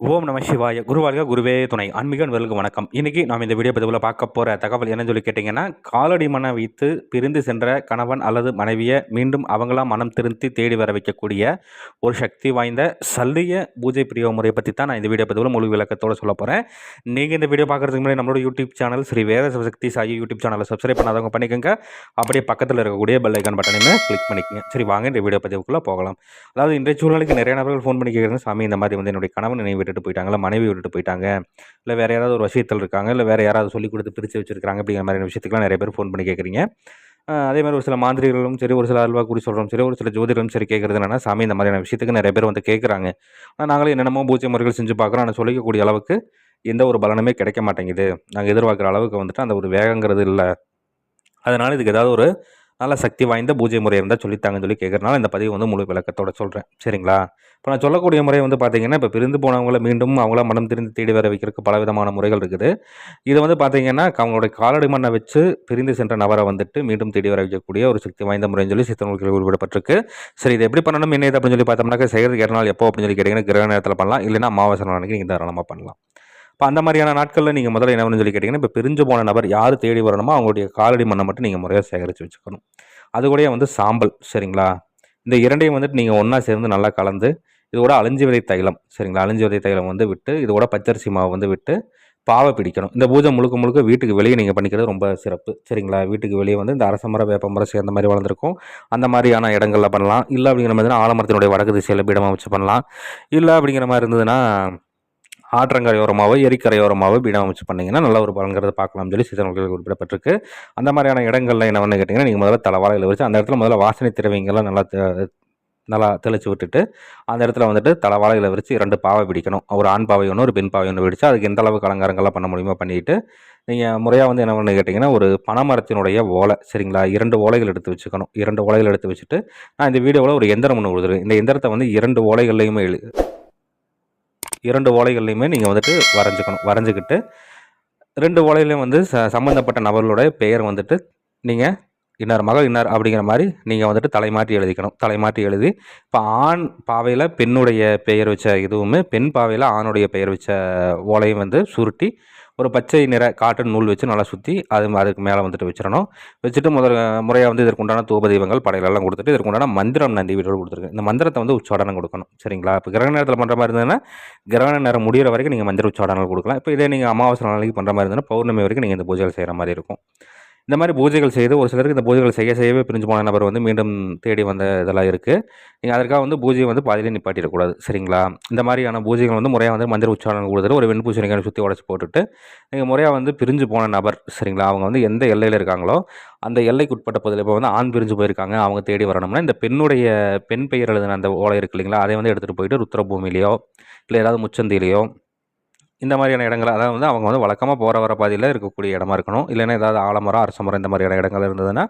ஓம் நம சிவாய குருவாழ்க குருவே துணை ஆன்மீக நண்பர்களுக்கு வணக்கம். இன்னைக்கு நாம் இந்த வீடியோ பதிவில் பார்க்க போகிற தகவல் என்னன்னு சொல்லி கேட்டிங்கன்னா, காலடி மனம் வைத்து பிரிந்து சென்ற கணவன் அல்லது மனைவியை மீண்டும் அவங்களாம் மனம் திருந்தி தேடி வர வைக்கக்கூடிய ஒரு சக்தி வாய்ந்த சல்லிய பூஜை பிரிவு முறையை பற்றி தான் நான் இந்த வீடியோ பதிவில் முழு விளக்கத்தோடு சொல்ல போகிறேன். நீங்கள் இந்த வீடியோ பார்க்குறதுக்கு முன்னாடி நம்மளோட யூடியூப் சேனல் ஸ்ரீ வேத சிவசக்தி சாயி யூடியூப் சேனலை சப்ஸ்கிரைப் பண்ணாதவங்க பண்ணிக்கோங்க. அப்படியே பக்கத்தில் இருக்கக்கூடிய பெல் ஐக்கான் பட்டனையுமே கிளிக் பண்ணிக்கங்க. சரி, வாங்க இந்த வீடியோ பதிவுக்குள்ளே போகலாம். அதாவது இன்றைய சூழ்நிலைக்கு நிறைய நபர்கள் ஃபோன் பண்ணி கேட்குறாங்க, சாமி இந்த மாதிரி வந்து என்னுடைய கணவன் நினைவு விட்டுட்டு போயிட்டாங்க, இல்லை மனைவி விட்டுட்டு போயிட்டாங்க, இல்லை வேறு யாராவது ஒரு விஷயத்தில் இருக்காங்க, இல்லை வேறு யாராவது சொல்லிக் கொடுத்து பிரித்து வச்சுருக்காங்க, அப்படிங்கிற மாதிரி விஷயத்துக்குலாம் நிறைய பேர் ஃபோன் பண்ணி கேட்குறீங்க. அதே மாதிரி ஒரு சில மாந்திரிகளும் சரி, ஒரு சில அல்வா குறி சொல்கிறோம் சரி, ஒரு சில ஜோதிடரும் சரி கேட்குறது என்னென்னா, சாமி இந்த மாதிரியான விஷயத்துக்கு நிறைய பேர் வந்து கேட்குறாங்க. ஆனால் நாங்களும் என்னென்னமோ பூஜை முறைகள் செஞ்சு பார்க்குறோம், ஆனால் சொல்லிக்கக்கூடிய அளவுக்கு எந்த ஒரு பலனுமே கிடைக்க மாட்டேங்குது, நாங்கள் எதிர்பார்க்குற அளவுக்கு வந்துட்டு அந்த ஒரு வேகங்கிறது இல்லை, அதனால் இதுக்கு ஏதாவது ஒரு நல்ல சக்தி வாய்ந்த பூஜை முறை இருந்தால் சொல்லித்தாங்கன்னு சொல்லி கேட்குறதுனால இந்த பதிவு வந்து முழு விளக்கத்தோட சொல்கிறேன். சரிங்களா? இப்போ நான் சொல்லக்கூடிய முறை வந்து பார்த்திங்கன்னா, இப்போ பிரிந்து போனவங்கள மீண்டும் அவங்கள மனம் திரிந்து தேடி வர வைக்கிறதுக்கு பல விதமான முறைகள் இருக்குது. இது வந்து பார்த்திங்கன்னா, அவங்களுடைய காலடி மண்ணை வச்சு பிரிந்து சென்ற நபரை வந்துட்டு மீண்டும் தேடி வர வைக்கக்கூடிய ஒரு சக்தி வாய்ந்த முறைன்னு சொல்லி சித்த நூல்களில் குறிப்பிடப்பட்டிருக்கு. சரி, இது எப்படி பண்ணணும் என்ன இது அப்படின்னு சொல்லி பார்த்தோம்னாக்கா, செய்கிறதுக்கு 2 நாள் எப்போ அப்படின்னு சொல்லி கேட்டிங்கன்னா, கிரக நேரத்தில் பண்ணலாம், இல்லைன்னா அமாவாசை நாளைக்கு நீங்கள் தாராளமாக பண்ணலாம். இப்போ அந்த மாதிரியான நாட்களில் நீங்கள் முதல்ல என்ன சொல்லி கேட்டிங்கன்னா, இப்போ பிரிஞ்சு போன நபர் யார் தேடி வரணுமோ அவங்களுடைய காலடி மண்ணை மட்டும் நீங்கள் முறையாக சேகரித்து வச்சுக்கணும். அது கூடயே வந்து சாம்பல், சரிங்களா? இந்த இரண்டையும் வந்துட்டு நீங்கள் ஒன்றா சேர்ந்து நல்லா கலந்து இதோட அழிஞ்சி விதை தைலம், சரிங்களா? அழிஞ்சி விதை தைலம் வந்து விட்டு இதோட பச்சரிசி மாவு வந்து விட்டு பாவை பிடிக்கணும். இந்த பூஜை முழுக்க முழுக்க வீட்டுக்கு வெளியே நீங்கள் பண்ணிக்கிறது ரொம்ப சிறப்பு, சரிங்களா? வீட்டுக்கு வெளியே வந்து இந்த அரசமரம் வேப்பமரம் சேர்ந்த மாதிரி வளர்ந்துருக்கும், அந்த மாதிரியான இடங்களில் பண்ணலாம். இல்லை அப்படிங்கிற மாதிரி ஆலமரத்தினுடைய வடக்கு திசையில் பீடமாக வச்சு பண்ணலாம். இல்லை அப்படிங்கிற மாதிரி இருந்ததுன்னா ஆற்றங்கரையோரமாவோ எரிக்கரையோரமாவோ பீடம் அமைச்சு பண்ணிங்கன்னா நல்ல ஒரு பலன்கிறத பார்க்கலாம்னு சொல்லி சித்த நூல்களில் குறிப்பிடப்பட்டிருக்கு. அந்த மாதிரியான இடங்களில் என்ன பண்ணு கேட்டிங்கன்னா, நீங்கள் முதல்ல தலைவாழையில் வச்சு அந்த இடத்துல முதல்ல வாசனை திரவியங்கள்லாம் நல்லா தெளித்து விட்டுட்டு அந்த இடத்துல வந்துட்டு தலைவாழையில் வச்சு 2 பாவை பிடிக்கணும். ஒரு ஆண் பாவை ஒன்று, ஒரு பெண் பாவை ஒன்று பிடிச்சு அதுக்கு எந்த அளவுக்கு அலங்காரங்கள்லாம் பண்ண முடியுமோ பண்ணிவிட்டு நீங்கள் முறையாக வந்து என்ன பண்ணு கேட்டிங்கன்னா, ஒரு பனைமரத்தினுடைய ஓலை, சரிங்களா? 2 ஓலைகள் எடுத்து வச்சுக்கணும். 2 ஓலைகள் எடுத்து வச்சுட்டு நான் இந்த வீடியோவில் ஒரு எந்திரம் ஒன்று கொடுத்துருக்கேன். இந்த எந்திரத்தை வந்து 2 ஓலைகள்லையுமே 2 ஓலைகள்லையுமே நீங்கள் வந்துட்டு வரைஞ்சிக்கிட்டு 2 ஓலையிலையும் வந்து சம்மந்தப்பட்ட நபர்களுடைய பெயர் வந்துட்டு நீங்கள் இன்னார் மகள் இன்னார் அப்படிங்கிற மாதிரி நீங்கள் வந்துட்டு தலைமாற்றி எழுதிக்கணும். தலைமாற்றி எழுதி இப்போ ஆண் பாவையில் பெண்ணுடைய பெயர் வச்ச இதுவுமே, பெண் பாவையில் ஆணுடைய பெயர் வச்ச ஓலையும் வந்து சுருட்டி ஒரு பச்சை நிற காட்டன் நூல் வச்சு நல்லா சுற்றி அதுக்கு மேலே வந்துட்டு வச்சிடணும். வச்சுட்டு முறையாக வந்து இதற்குண்டான தூப தீபங்கள் படையிலெல்லாம் கொடுத்துட்டு இதற்குண்டான மந்திரம் நான் இந்த வீடியோவில் கொடுத்துருக்கேன். இந்த மந்திரத்தை வந்து உச்சாடனம் கொடுக்கணும், சரிங்களா? இப்போ கிரக நேரத்தில் பண்ணுற மாதிரி இருந்ததுன்னா கிரகண நேரம் முடிகிற வரைக்கும் நீங்கள் மந்திர உச்சாடனம் கொடுக்கலாம். இப்போ இதே நீங்கள் அமாவாசை நாளைக்கு பண்ணுற மாதிரி இருந்ததுன்னா பௌர்ணமி வரைக்கும் நீங்கள் இந்த பூஜைகள் செய்கிற மாதிரி இருக்கும். இந்த மாதிரி பூஜைகள் செய்து ஒரு சிலருக்கு இந்த பூஜைகள் செய்யவே பிரிஞ்சு போன நபர் வந்து மீண்டும் தேடி வந்த இதெல்லாம் இருக்குது. நீங்கள் அதற்காக வந்து பூஜையை வந்து பாதியிலே நிப்பாட்டிடக்கூடாது, சரிங்களா? இந்த மாதிரியான பூஜைகள் வந்து முறையாக வந்து மந்திர உச்சாரணம் கொடுத்துட்டு ஒரு வெண்பூசணிக்கான சுற்றி உடச்சி போட்டுட்டு நீங்கள் முறையாக வந்து பிரிஞ்சு போன நபர், சரிங்களா? அவங்க வந்து எந்த எல்லையில் இருக்காங்களோ அந்த எல்லைக்கு உட்பட்ட பகுதியில் இப்போ வந்து ஆண் பிரிஞ்சு போயிருக்காங்க, அவங்க தேடி வரணும்னா இந்த பெண் பெயர் எழுதின அந்த ஓலை இருக்குது இல்லைங்களா, அதை வந்து எடுத்துகிட்டு போயிட்டு ருத்ரபூமியிலையோ இல்லை ஏதாவது முச்சந்திலையோ இந்த மாதிரியான இடங்கள், அதாவது வந்து அவங்க வந்து வழக்கமாக போகிற வர பாதையில் இருக்கக்கூடிய இடமா இருக்கணும். இல்லைன்னா ஏதாவது ஆலமரம், அரசமரம் இந்த மாதிரியான இடங்கள் இருந்ததுன்னா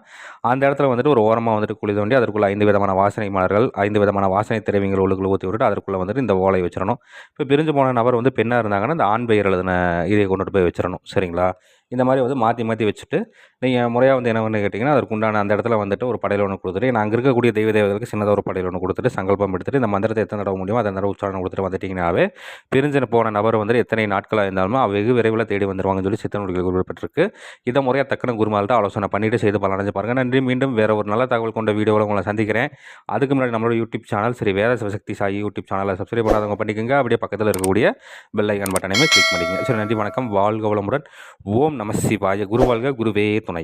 அந்த இடத்துல வந்துட்டு ஒரு ஓரமாக வந்துட்டு குழி தோண்டி அதற்குள்ளே 5 விதமான வாசனை மலர்கள், 5 விதமான வாசனை திரவியங்கள் உள்ளுக்குள்ள ஊற்றி விட்டுட்டு அதற்குள்ளே வந்துட்டு இந்த ஓலை வச்சிடணும். இப்போ பிரிஞ்சு போன நபர் வந்து பெண்ணாக இருந்தாங்கன்னா இந்த ஆண் பெயர் எழுதின இதை கொண்டுட்டு போய் வச்சிடணும், சரிங்களா? இந்த மாதிரி வந்து மாற்றி வச்சுட்டு நீங்கள் முறையாக வந்து என்ன பண்ணு கேட்டிங்கன்னா, அதற்கு உண்டான அந்த இடத்துல வந்துட்டு ஒரு படையல் ஒன்று கொடுத்துட்டு, நான் அங்கே இருக்கக்கூடிய தேவதைகளுக்கு சின்னதாக ஒரு படையல் ஒன்று கொடுத்துட்டு சங்கல்பம் எடுத்துட்டு இந்த மந்திரத்தை எத்தனை தடவை முடியுமோ அதை தடவை உச்சாரணம் கொடுத்துட்டு வந்துட்டிங்கனாவே பிரிஞ்சு போன நபர் வந்து எத்தனை நாட்களாக இருந்தாலும் வெகு விரைவில் தேடி வந்துடுவாங்கன்னு சொல்லி சித்த நூல்களில் குறிப்பிட்டிருக்கு. இதை முறையாக தக்கன குருமால்கிட்ட ஆலோசனை பண்ணிவிட்டு செய்து பலனடைஞ்சு பாருங்கள். நன்றி. மீண்டும் வேறு ஒரு நல்ல தகவல் கொண்ட வீடியோவில் உங்களை சந்திக்கிறேன். அதுக்கு முன்னாடி நம்மளோட யூடியூப் சேனல் ஸ்ரீ வேத சிவசக்தி சாயி யூடியூப் சேனலை சப்ஸ்கிரைப் பண்ணாதவங்க பண்ணிக்கோங்க. அப்படியே பக்கத்தில் இருக்கக்கூடிய பெல் ஐக்கான் பட்டனையுமே கிளிக் பண்ணிக்கோங்க. சரி, நன்றி, வணக்கம், வாழ்க வளமுடன். ஓம் நம சிவாய. குரு வாழ்க, குருவே துணை.